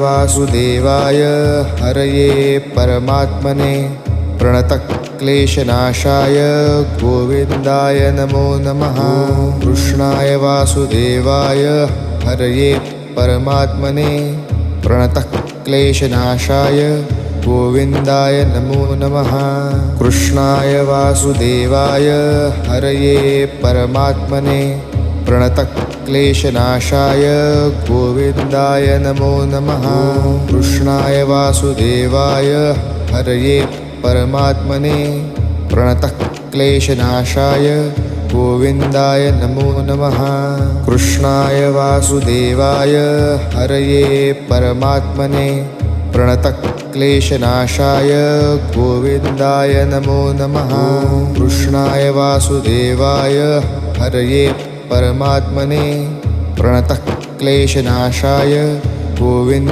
वासुदेवाय हरये परमात्मने प्रणतक्लेशनाशाय गोविन्दाय नमो नमः। कृष्णाय वासुदेवाय हरये परमात्मने प्रणतक्लेशनाशाय गोविन्दाय नमो नमः। कृष्णाय वासुदेवाय हरये परमात्मने प्रणतक्लेशनाशाय गोविन्दाय नमो नमः। कृष्णाय वासुदेवाय हरये परमात्मने प्रणतक्लेशनाशाय गोविन्दाय नमो नमः। कृष्णाय वासुदेवाय हरये परमात्मने प्रणतक्लेशनाशाय गोविन्दाय नमो नमः। कृष्णाय वासुदेवाय हरये परमात्मने प्रणतक्लेशनाशाय गोविन्द